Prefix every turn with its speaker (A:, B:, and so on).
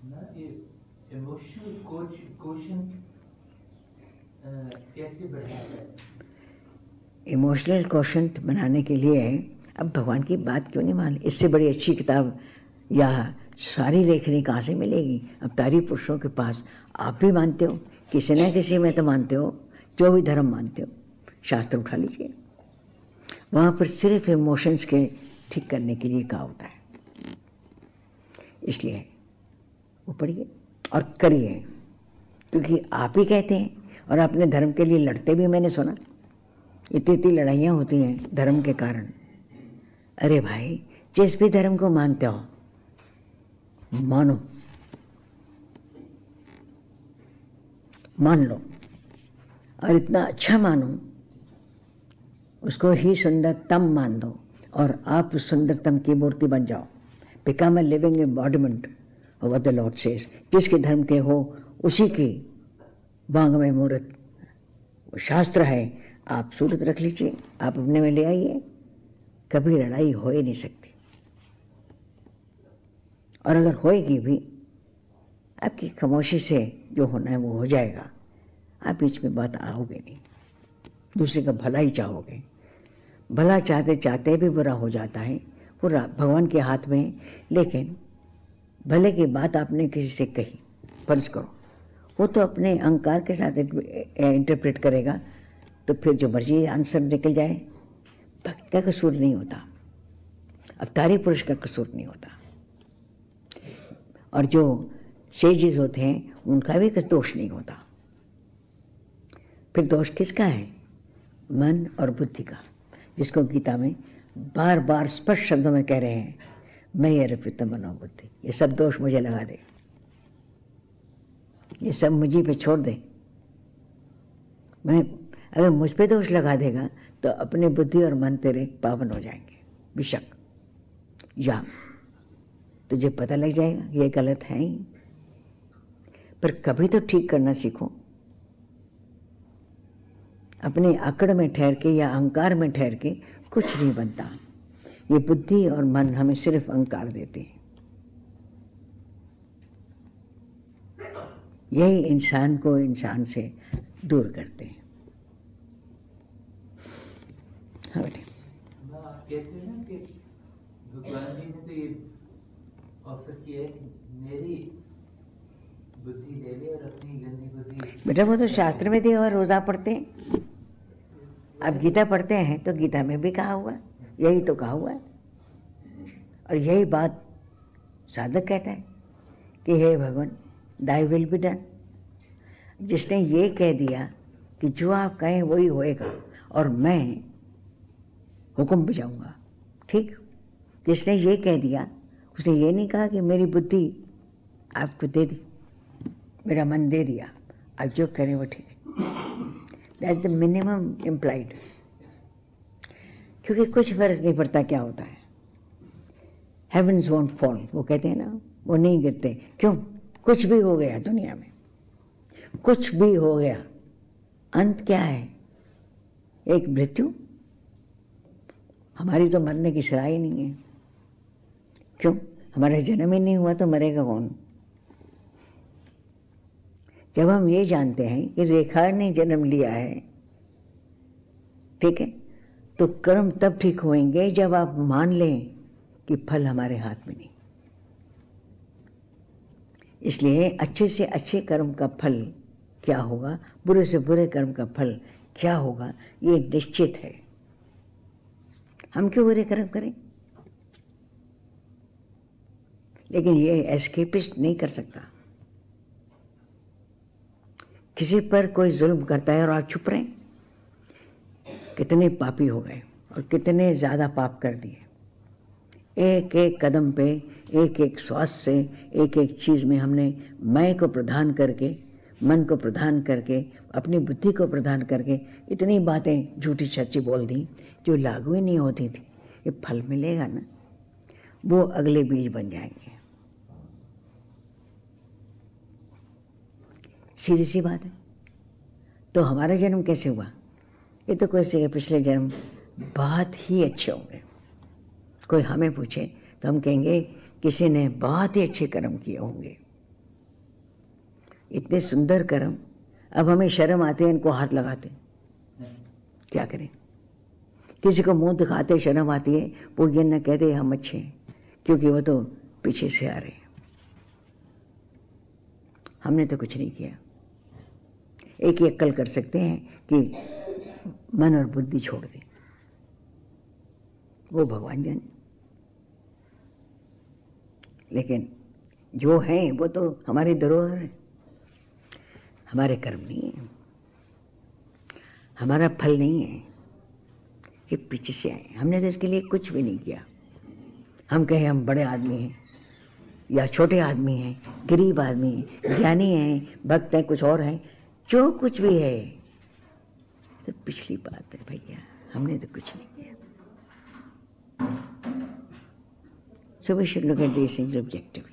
A: ना ये emotional quotient कैसे बढ़ाया जाए?
B: इमोशनल कोशेंट बनाने के लिए अब भगवान की बात क्यों नहीं मान? इससे बड़ी अच्छी किताब या सारी लेखनी कहाँ से मिलेगी? अवतारी पुरुषों के पास आप भी मानते हो, किसी न किसी में तो मानते हो, जो भी धर्म मानते हो, शास्त्र उठा लीजिए, वहाँ पर सिर्फ इमोशंस के ठीक करने के लिए कहा होता है। इसलिए वो पढ़िए और करिए, क्योंकि आप ही कहते हैं और अपने धर्म के लिए लड़ते भी। मैंने सुना इतनी लड़ाइयाँ होती हैं धर्म के कारण। अरे भाई, जिस भी धर्म को मानते हो मानो, मान लो, और इतना अच्छा मानो, उसको ही सुंदरतम मान दो और आप उस सुंदरतम की मूर्ति बन जाओ। Become a living embodiment of what the Lord says. जिसके धर्म के हो उसी की वांग में मूर्त, वो शास्त्र है, आप सूरत रख लीजिए, आप अपने में ले आइए, कभी लड़ाई हो ही नहीं सकती। और अगर होएगी भी, आपकी खामोशी से जो होना है वो हो जाएगा। आप बीच में बात आओगे नहीं, दूसरे का भला ही चाहोगे। भला चाहते चाहते भी बुरा हो जाता है, पूरा भगवान के हाथ में। लेकिन भले की बात आपने किसी से कही, फर्ज करो, वो तो अपने अहंकार के साथ इंटरप्रेट करेगा, तो फिर जो मर्जी आंसर निकल जाए, भक्त का कसूर नहीं होता, अवतारी पुरुष का कसूर नहीं होता। और जो सेजेस होते हैं उनका भी दोष नहीं होता। फिर दोष किसका है? मन और बुद्धि का, जिसको गीता में बार बार स्पष्ट शब्दों में कह रहे हैं, मैं ये अर्पित मनो बुद्धि। ये सब दोष मुझे लगा दे, ये सब मुझे पे छोड़ दे। मैं अगर मुझ पे दोष लगा देगा तो अपनी बुद्धि और मन तेरे पावन हो जाएंगे बेशक, या तुझे पता लग जाएगा ये गलत है ही। पर कभी तो ठीक करना सीखो। अपने आकड़ में ठहर के या अहंकार में ठहर के कुछ नहीं बनता। ये बुद्धि और मन हमें सिर्फ अहंकार देते हैं। यही इंसान को इंसान से दूर करते हैं। हाँ बेटे,
A: आप कहते हैं ना कि भगवान जी ने तो ये ऑफर किया है कि मेरी बुद्धि ले ले और अपनी गंदी बुद्धि।
B: बेटा वो तो शास्त्र में दिया हुआ, रोजा पढ़ते हैं। अब गीता पढ़ते हैं तो गीता में भी कहा हुआ है, यही तो कहा हुआ है। और यही बात साधक कहता है कि हे भगवान, दाई विल बी डन। जिसने ये कह दिया कि जो आप कहें वही होएगा और मैं हुक्म बजाऊंगा, ठीक। जिसने ये कह दिया, उसने ये नहीं कहा कि मेरी बुद्धि आपको दे दी, मेरा मन दे दिया, आप जो करें वो ठीक है। That's the minimum implied. क्योंकि कुछ फर्क नहीं पड़ता क्या होता है। हेवन्स वोंट फॉल, वो कहते हैं ना, वो नहीं गिरते। क्यों? कुछ भी हो गया दुनिया में, कुछ भी हो गया, अंत क्या है? एक मृत्यु। हमारी तो मरने की सराह ही नहीं है। क्यों? हमारा जन्म ही नहीं हुआ तो मरेगा कौन? जब हम ये जानते हैं कि रेखा ने जन्म लिया है, ठीक है, तो कर्म तब ठीक होंगे जब आप मान लें कि फल हमारे हाथ में नहीं। इसलिए अच्छे से अच्छे कर्म का फल क्या होगा, बुरे से बुरे कर्म का फल क्या होगा, ये निश्चित है। हम क्यों बुरे कर्म करें? लेकिन ये एस्केपिस्ट नहीं कर सकता। किसी पर कोई जुल्म करता है और आप चुप रहे, कितने पापी हो गए और कितने ज़्यादा पाप कर दिए। एक एक कदम पे, एक एक श्वास से, एक एक चीज़ में हमने मैं को प्रदान करके, मन को प्रदान करके, अपनी बुद्धि को प्रदान करके इतनी बातें झूठी सच्ची बोल दी जो लागू ही नहीं होती थी। ये फल मिलेगा ना, वो अगले बीज बन जाएंगे। सीधी सी बात है। तो हमारा जन्म कैसे हुआ? ये तो कोई पिछले जन्म बहुत ही अच्छे होंगे। कोई हमें पूछे तो हम कहेंगे किसी ने बहुत ही अच्छे कर्म किए होंगे, इतने सुंदर कर्म, अब हमें शर्म आते हैं इनको हाथ लगाते, क्या करें? किसी को मुंह दिखाते शर्म आती है, वो ये न कहते हम अच्छे हैं, क्योंकि वो तो पीछे से आ रहे हैं। हमने तो कुछ नहीं किया। एक ही अक्कल कर सकते हैं कि मन और बुद्धि छोड़ दें, वो भगवान जाने। लेकिन जो हैं वो तो हमारी धरोहर है, हमारे कर्म नहीं है, हमारा फल नहीं है कि पीछे से आए। हमने तो इसके लिए कुछ भी नहीं किया। हम कहें हम बड़े आदमी हैं या छोटे आदमी हैं, गरीब आदमी हैं, ज्ञानी हैं, भक्त हैं, कुछ और हैं, जो कुछ भी है तो पिछली बात है भैया, हमने तो कुछ नहीं किया। So we should look at these things objectively.